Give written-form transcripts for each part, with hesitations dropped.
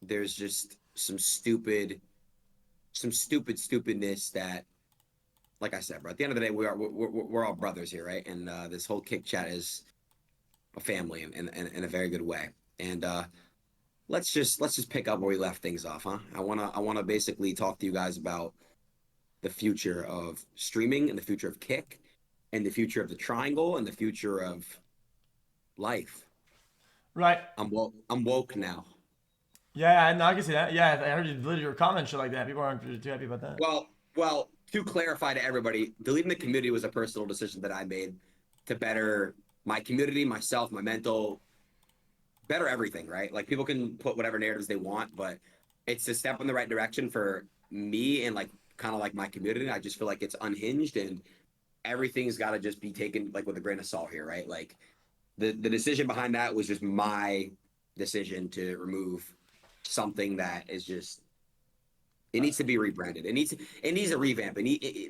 there's just some stupidness that, like I said, bro. At the end of the day, we're all brothers here, right? And this whole kick chat is a family in a very good way. And let's just pick up where we left things off, huh? I wanna basically talk to you guys about the future of streaming and the future of kick and the future of the triangle and the future of life. Right. I'm woke now. Yeah, no, I can see that. Yeah, I heard you deleted your comment shit like that. People aren't too happy about that. Well, to clarify to everybody, deleting the community was a personal decision that I made to better my community, myself, my mental, better everything, right? Like people can put whatever narratives they want, but it's a step in the right direction for me and like kind of like my community. I just feel like it's unhinged and everything's got to just be taken like with a grain of salt here, right? Like the decision behind that was just my decision to remove something that is just it needs to be rebranded. It needs a revamp.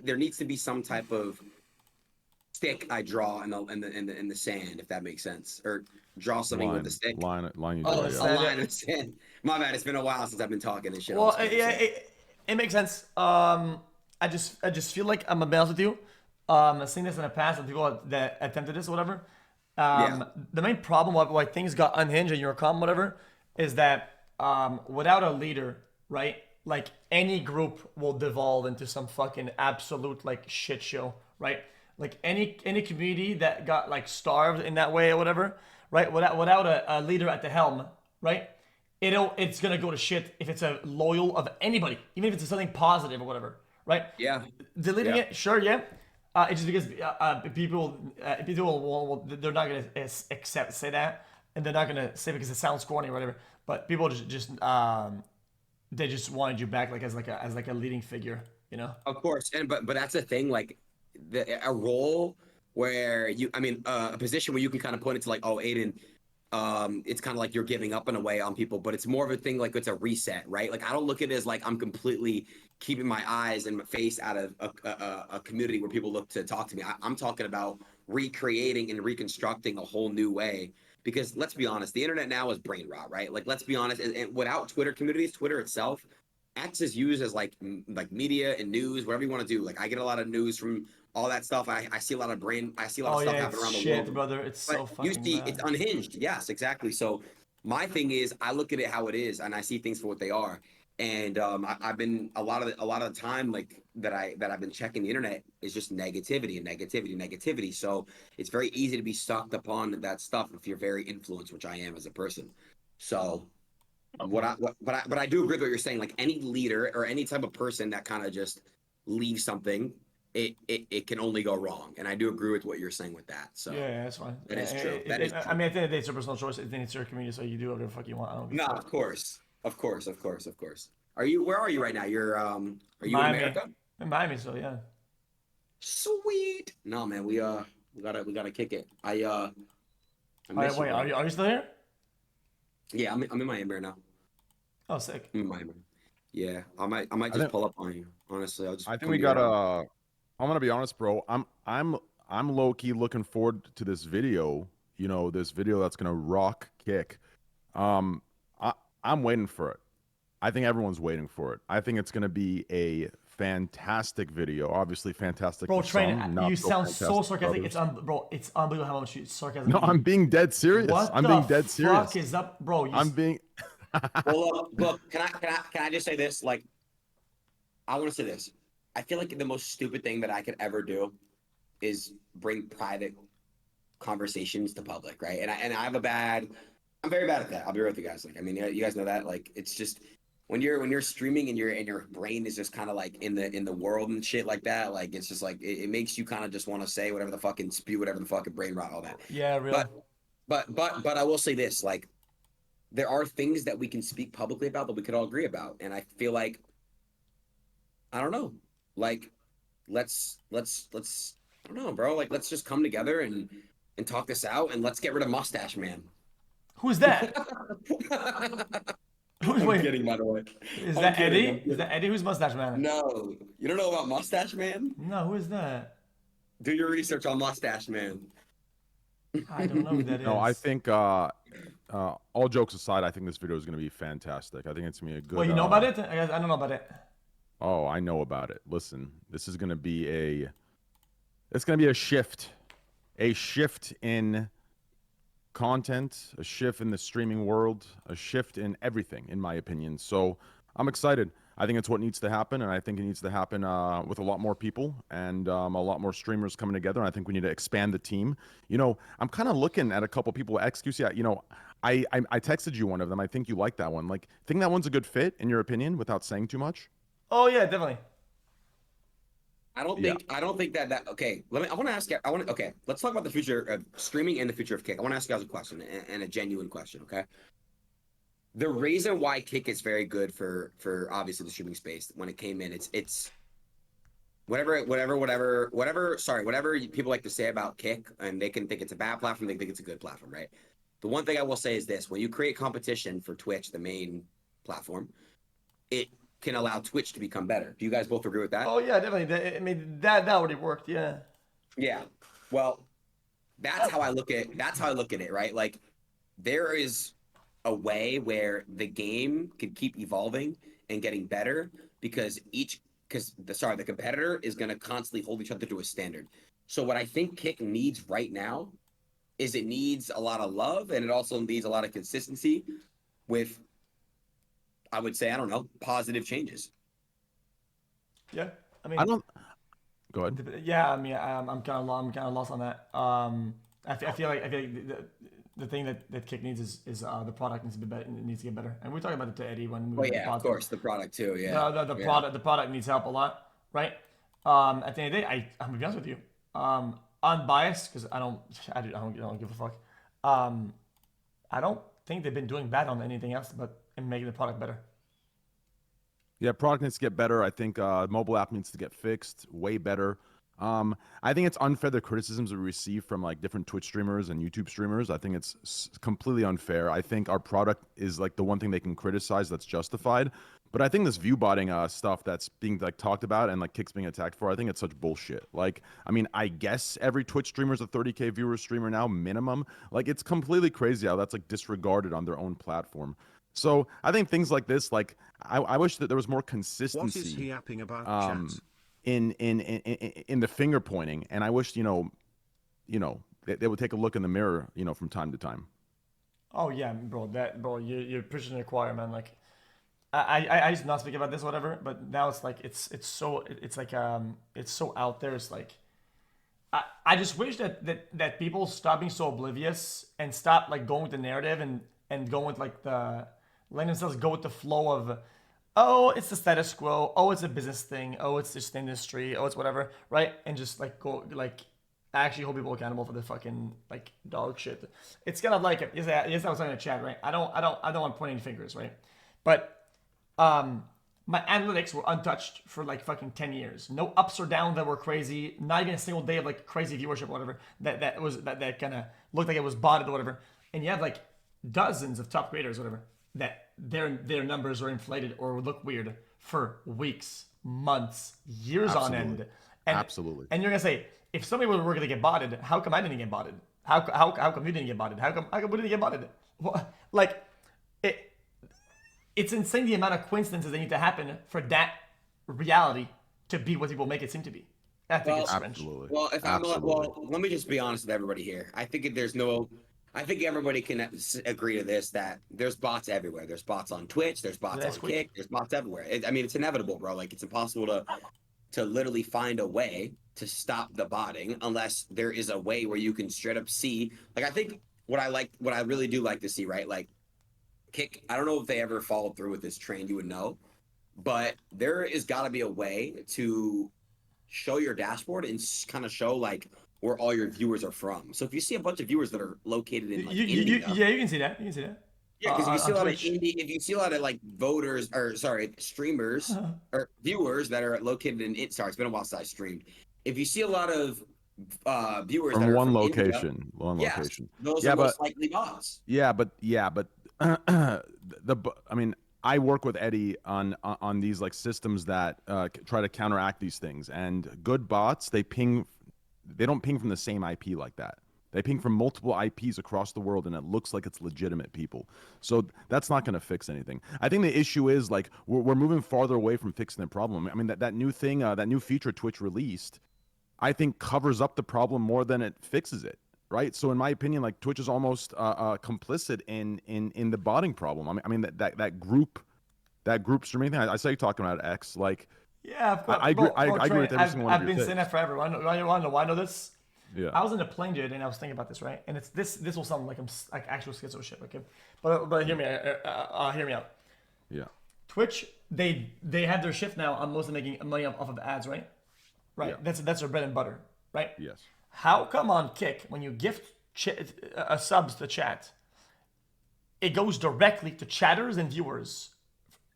There needs to be some type of stick I draw in the sand, if that makes sense, or draw something with the stick. Line you Oh, draw, the yeah. A sand, line yeah. in the sand. My bad. It's been a while since I've been talking and shit on Well, this game. yeah, So. it makes sense. I just feel like I'm gonna be honest with you. I've seen this in the past with people that attempted this or whatever. Yeah. The main problem why things got unhinged in your com whatever is that without a leader, right? Like any group will devolve into some fucking absolute like shit show, right? Like any community that got like starved in that way or whatever, right? Without a leader at the helm, right? It's gonna go to shit if it's a loyal of anybody, even if it's something positive or whatever, right? Yeah. Deleting Yeah. it, sure, yeah. It's just because people they're not gonna accept say that, and they're not gonna say because it sounds corny or whatever. But people just they just wanted you back like as like a leading figure, you know? Of course, and but that's the thing. Like a role where I mean, a position where you can kind of point it to like, oh, Adin, it's kind of like you're giving up in a way on people, but it's more of a thing like it's a reset, right? Like I don't look at it as like I'm completely keeping my eyes and my face out of a community where people look to talk to me. I'm talking about recreating and reconstructing a whole new way. Because let's be honest, the internet now is brain rot, right? Like let's be honest, and without Twitter communities, Twitter itself, X is used as like media and news, whatever you want to do. Like I get a lot of news from all that stuff. I see a lot of I see a lot of Oh stuff yeah, happening it's around the shit, world. brother. It's But so you fucking see, it's bad. unhinged. Yes, exactly. So my thing is, I look at it how it is, and I see things for what they are. And I've been a lot of the time like that I've been checking the internet is just negativity and negativity, negativity. So it's very easy to be sucked upon that stuff if you're very influenced, which I am as a person. So but I do agree with what you're saying. Like any leader or any type of person that kind of just leaves something, it can only go wrong. And I do agree with what you're saying with that. So Yeah, that's fine. that is true. That is I true. mean, at the end of the day, it's your personal choice. I think it's your community, so you do whatever the fuck you want. I don't give No, a of fuck. course, of course, of course, of course. Where are you right now? Are you in Miami, America? in Miami, so yeah. Sweet. No, man, we gotta kick it. I All right, miss you, wait, bro. are you still here? Yeah, I'm in Miami right now. Oh, sick. I'm in Miami. Yeah, I might I just think pull up on you. Honestly, I'll just I think come we to your gotta. I'm gonna be honest, bro. I'm low key looking forward to this video. You know, this video that's gonna rock kick. Um, I I'm waiting for it. I think everyone's waiting for it. I think it's gonna be a fantastic video. Obviously, fantastic Bro, to Train, some, you not so sound so fantastic to sarcastic. others. Bro, it's unbelievable how much sarcasm No, you use. I'm being dead serious. What I'm the being dead fuck serious. is up, bro? I'm being. Well, look. Can I just say this? Like, I want to say this. I feel like the most stupid thing that I could ever do is bring private conversations to public, right? And I'm very bad at that. I'll be real with you guys. Like, I mean, you guys know that. Like, it's just when you're streaming and your brain is just kind of like in the world and shit like that. Like, it's just like it makes you kind of just want to say whatever the fucking spew, whatever the fucking brain rot, all that. Yeah, But real. but I will say this, like there are things that we can speak publicly about that we could all agree about. And I feel like I don't know. Like let's I don't know, bro. Like let's just come together and talk this out and let's get rid of Mustache Man. Who's that? I'm Wait, kidding, by the way. is I'm that kidding. Eddie? I'm Is kidding. that Eddie? Who's Mustache Man? No, you don't know about Mustache Man? No, who is that? Do your research on Mustache Man. I don't know who that No, I is. think all jokes aside, I think this video is going to be fantastic. I think it's going to be a good. Well, you know about it? I don't know about it. Oh, I know about it. Listen, this is going to be it's going to be a shift in content, a shift in the streaming world, a shift in everything, in my opinion. So I'm excited. I think it's what needs to happen, and I think it needs to happen with a lot more people and a lot more streamers coming together. And I think we need to expand the team. You know, I'm kind of looking at a couple people at XQC. You know, I texted you one of them. I think you like that one. Like, think that one's a good fit in your opinion, without saying too much. Oh yeah, definitely. I don't think that okay. I want to ask you. Okay. Let's talk about the future of streaming and the future of Kick. I want to ask you guys a question and a genuine question. Okay. The reason why Kick is very good for obviously the streaming space when it came in, it's whatever people like to say about Kick, and they can think it's a bad platform, they think it's a good platform, right? The one thing I will say is this: when you create competition for Twitch, the main platform, it can allow Twitch to become better. Do you guys both agree with that? Oh yeah, definitely. I mean, that already worked. Yeah. Yeah. Well, that's how I look at it, right? Like, there is a way where the game can keep evolving and getting better because the competitor is going to constantly hold each other to a standard. So what I think Kick needs right now is it needs a lot of love, and it also needs a lot of consistency with, I would say, I don't know, positive changes. Yeah. I mean, I don't. Go ahead. yeah. I mean, I'm kind of lost on that. I feel like the thing that Kick needs is the product needs to be better. It needs to get better. And we talked about it to Eddie when we Oh yeah, of course, the product too. Yeah, the product needs help a lot, right? At the end of the day, I'm gonna be honest with you, unbiased because I don't give a fuck. I don't think they've been doing bad on anything else but in making the product better. Yeah, product needs to get better. I think mobile app needs to get fixed way better. I think it's unfair the criticisms we receive from like different Twitch streamers and YouTube streamers. I think it's completely unfair. I think our product is like the one thing they can criticize that's justified. But I think this view botting stuff that's being like talked about and like Kick's being attacked for, I think it's such bullshit. Like, I mean, I guess every Twitch streamer is a 30K viewer streamer now, minimum. Like, it's completely crazy how that's like disregarded on their own platform. So I think things like this, like, I wish that there was more consistency. What is he yapping about, chat? In the finger pointing, and I wish they would take a look in the mirror, from time to time. Oh yeah, bro. You're preaching to the choir, man. Like, I used to not speak about this, whatever, but now it's like it's so out there. It's like I just wish that people stop being so oblivious and stop like going with the narrative and going with like letting themselves go with the flow of, oh, it's the status quo, oh, it's a business thing, oh, it's just industry, oh, it's whatever, right? And just like go like actually hold people accountable for the fucking like dog shit. It's kind of like, yes, I was talking in the chat, right? I don't want to point any fingers, right? But my analytics were untouched for like fucking 10 years. No ups or downs that were crazy. Not even a single day of like crazy viewership or whatever that kind of looked like it was botted or whatever. And you have like dozens of top creators, whatever, that their numbers are inflated or look weird for weeks, months, years on end. And, Absolutely. And you're gonna say, if somebody were gonna get botted, how come I didn't get botted? How come you didn't get botted? How come we didn't get botted? Well, like it's insane the amount of coincidences that need to happen for that reality to be what people make it seem to be. I think it's strange. Absolutely. Well, let me just be honest with everybody here. I think everybody can agree to this, that there's bots everywhere. There's bots on Twitch. There's bots on Kick. There's bots everywhere. I mean, it's inevitable, bro. Like, it's impossible to literally find a way to stop the botting unless there is a way where you can straight up see. Like, I think what I really do like to see, right? Like, Kick, I don't know if they ever followed through with this train, you would know, but there is got to be a way to show your dashboard and kind of show like where all your viewers are from. So if you see a bunch of viewers that are located in like India, yeah, you can see that. Yeah, because if you see a lot of if you see a lot of like streamers or viewers that are located in sorry, it's been a while since I streamed. If you see a lot of viewers from that are one from location, India, location, those are most likely bots. Yeah, but I mean, I work with Eddie on these like systems that try to counteract these things. And good bots, they don't ping from the same IP like that. They ping from multiple IPs across the world, and it looks like it's legitimate people. So that's not going to fix anything. I think the issue is like we're moving farther away from fixing the problem. I mean, that new thing, that new feature Twitch released, I think covers up the problem more than it fixes it. Right. So in my opinion, like Twitch is almost complicit in the botting problem. I mean that group streaming thing. I saw you talking about X. Like, Yeah, of course. I agree. I Trey, agree with every single one of I've your been saying takes. that forever. You want to know why I know this? Yeah. I was in a plane the other day and I was thinking about this, right? And it's this will sound like I'm like actual schizo shit, okay? But hear me, hear me out. Yeah. Twitch, they have their shift now on mostly making money off of ads, right? Right. Yeah. That's their bread and butter, right? Yes. How come on Kick when you gift subs to chat, it goes directly to chatters and viewers?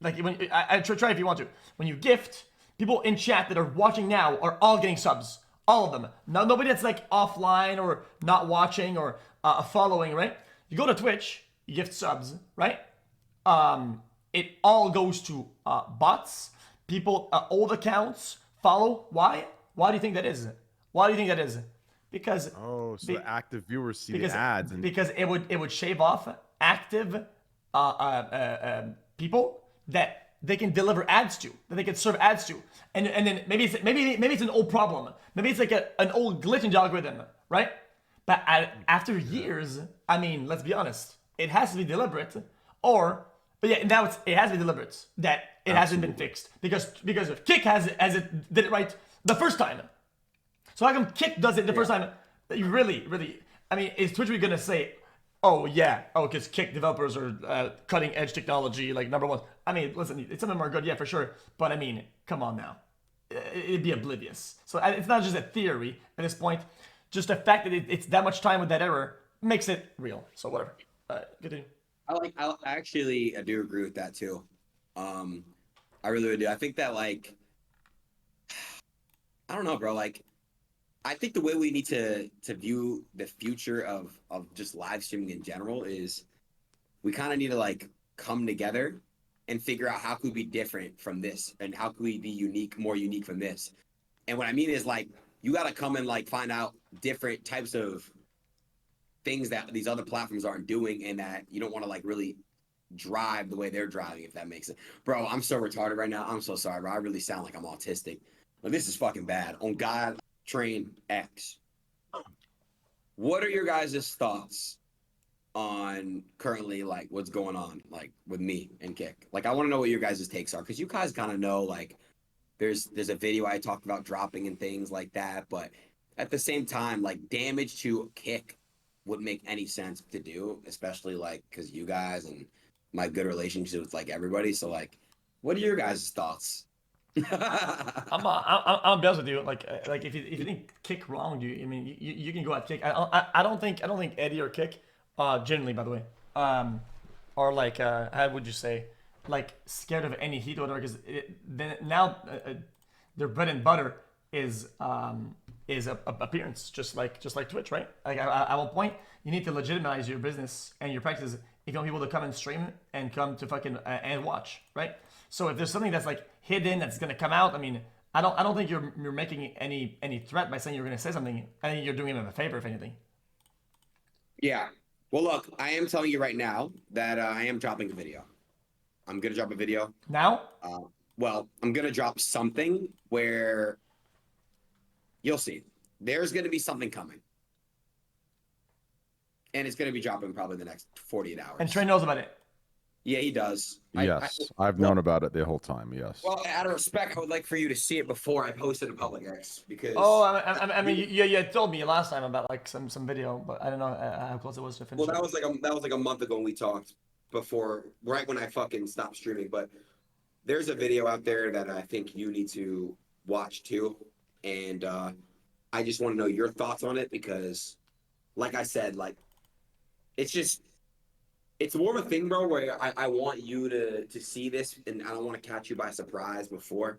Like when I try if you want to. When you gift, people in chat that are watching now are all getting subs, all of them. No, nobody that's like offline or not watching or following, right? You go to Twitch, you gift subs, right? It all goes to bots, people, old accounts follow. Why? Why do you think that is? Why do you think that is? Because Oh, so the active viewers see the ads, and because it would shave off active people that they can deliver ads to, that they can serve ads to, and then maybe it's an old problem, maybe it's like an old glitch in the algorithm, right? But after years, I mean, let's be honest, it has to be deliberate, but yeah, now it has to be deliberate that it hasn't been fixed because if Kick did it right the first time. So how come Kick does it the first time? You really, I mean, is Twitch really gonna say, oh yeah, because Kick developers are cutting edge technology, like number one? I mean, listen, some of them are good, yeah, for sure, but I mean, come on now, it'd be oblivious. So it's not just a theory at this point, just the fact that it's that much time with that error makes it real. So whatever. Continue. I actually do agree with that too. I really would do. I think that like, I don't know, bro. Like, I think the way we need to view the future of just live streaming in general is we kind of need to like come together and figure out how could we be different from this and how could we be more unique from this. And what I mean is like you got to come and like find out different types of things that these other platforms aren't doing and that you don't want to like really drive the way they're driving, if that makes sense. Bro, I'm so retarded right now. I'm so sorry, bro. I really sound like I'm autistic. But this is fucking bad. On God, Train X. What are your guys' thoughts on currently like what's going on like with me and Kick? Like I want to know what your guys' takes are because you guys kind of know like there's a video I talked about dropping and things like that, but at the same time like damage to Kick wouldn't make any sense to do, especially like because you guys and my good relationship with like everybody. So like, what are your guys' thoughts? I'm be honest with you. Like if you think Kick wronged you, I mean, you can go at Kick. I don't think Eddie or Kick, generally by the way, are like how would you say, like scared of any heat or whatever. Because now their bread and butter is appearance, just like Twitch, right? Like at one point, you need to legitimize your business and your practices if you want people to come and stream and come to fucking and watch, right? So if there's something that's like hidden that's gonna come out, I mean, I don't think you're making any threat by saying you're gonna say something. I think you're doing them a favor, if anything. Yeah. Well, look, I am telling you right now that I am dropping a video. I'm gonna drop a video Now? Well, I'm gonna drop something where you'll see. There's gonna be something coming, and it's gonna be dropping probably the next 48 hours. And Trey knows about it. Yeah, he does. Yes, I've known about it the whole time. Yes. Well, out of respect, I would like for you to see it before I post it in public, X, because. Oh, I mean, you told me last time about like some video, but I don't know how close it was to finish. Well, that was like a month ago when we talked before, right when I fucking stopped streaming. But there's a video out there that I think you need to watch too, and I just want to know your thoughts on it because, like I said, like it's more of a thing, bro, where I want you to see this, and I don't want to catch you by surprise before.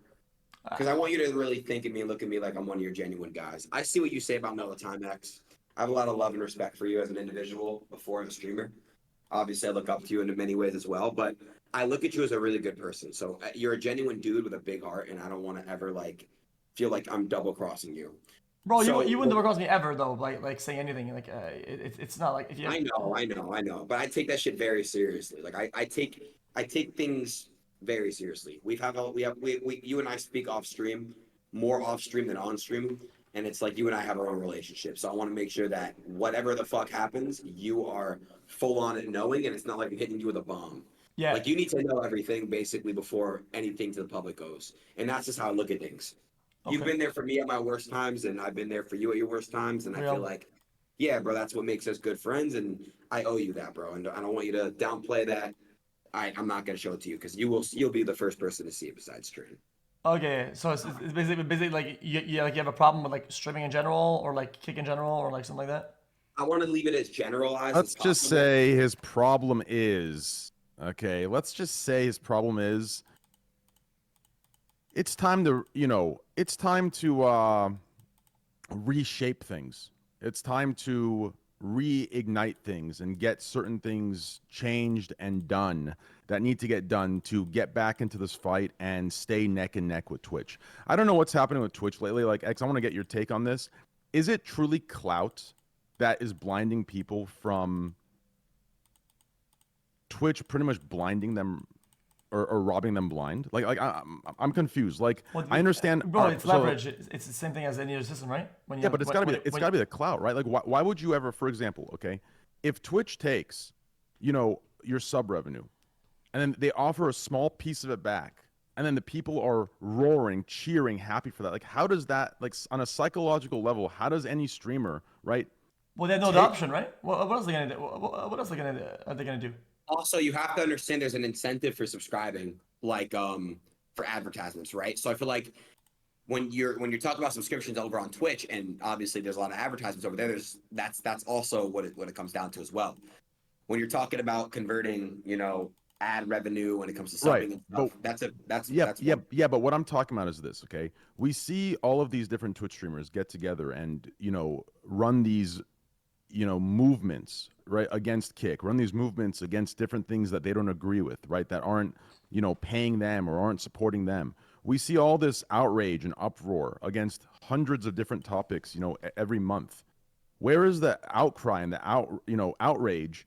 Because I want you to really think of me and look at me like I'm one of your genuine guys. I see what you say about Mellow Time X. I have a lot of love and respect for you as an individual before as a streamer. Obviously, I look up to you in many ways as well, but I look at you as a really good person. So you're a genuine dude with a big heart, and I don't want to ever like feel like I'm double crossing you. Bro, So you wouldn't come across me ever though, like saying anything. Like it's not like if you. I know, but I take that shit very seriously. Like I take things very seriously. We you and I speak off stream, more off stream than on stream, and it's like you and I have our own relationship. So I want to make sure that whatever the fuck happens, you are full on it knowing, and it's not like I'm hitting you with a bomb. Yeah. Like you need to know everything basically before anything to the public goes, and that's just how I look at things. You've Okay. been there for me at my worst times, and I've been there for you at your worst times, and I feel Real. like yeah, bro, that's what makes us good friends, and I owe you that, bro. And I don't want you to downplay that. I'm not gonna show it to you because you'll be the first person to see it besides Trin. Okay, so it's basically like you have a problem with like streaming in general or like kick in general or like something like that. I want to leave it as generalized as Let's just possible. say his problem is okay. Let's just say his problem is it's time to it's time to reshape things. It's time to reignite things and get certain things changed and done that need to get done to get back into this fight and stay neck and neck with Twitch. I don't know what's happening with Twitch lately. Like, X, I want to get your take on this. Is it truly clout that is blinding people from Twitch pretty much blinding them or robbing them blind? I'm confused. Like, Well, I understand. bro. Alright, It's so- leverage. It's the same thing as any other system, right? When you Yeah, have- but it's gotta be when- it's when- gotta be the clout, right? Like, why would you ever, for example, okay, if Twitch takes, your sub revenue, and then they offer a small piece of it back, and then the people are roaring, cheering, happy for that. Like, how does that, like, on a psychological level, how does any streamer, right? Well, they have no take- option, right? What else are they gonna do? What else are they gonna do? Also, you have to understand there's an incentive for subscribing, like for advertisements, right? So I feel like when you're talking about subscriptions over on Twitch, and obviously there's a lot of advertisements over there. That's also what it comes down to as well. When you're talking about converting, ad revenue when it comes to subbing Right, and stuff, that's yeah. But what I'm talking about is this, okay? We see all of these different Twitch streamers get together and run these movements, right, against Kick, run these movements against different things that they don't agree with, right, that aren't paying them or aren't supporting them. We see all this outrage and uproar against hundreds of different topics every month. Where is the outcry and the outrage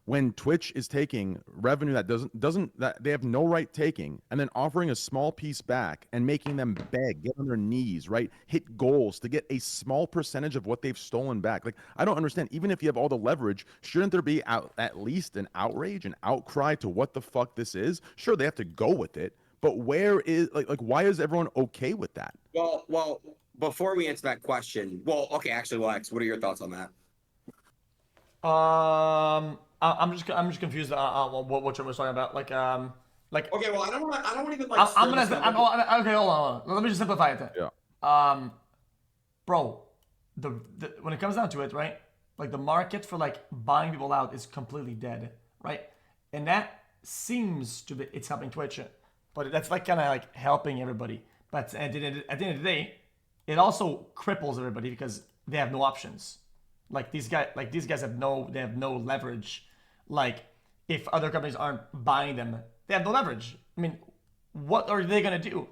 when Twitch is taking revenue that doesn't that they have no right taking, and then offering a small piece back and making them beg, get on their knees, right, hit goals to get a small percentage of what they've stolen back? Like, I don't understand. Even if you have all the leverage, shouldn't there be at least an outrage, an outcry to what the fuck this is? Sure, they have to go with it, but where is like why is everyone okay with that? well. Before we answer that question, okay, actually, Lex, what are your thoughts on that? I'm just confused on what you're talking about. Like Okay, well, I don't want to even I'm gonna say, okay, hold on. Let me just simplify it then. Yeah. Bro, the when it comes down to it, right? Like the market for like buying people out is completely dead, right? And that seems to be it's helping Twitch, but that's like kind of like helping everybody. But at the end of the day, it also cripples everybody because they have no options. Like these guys have no leverage. Like if other companies aren't buying them, they have no leverage. I mean, what are they gonna do?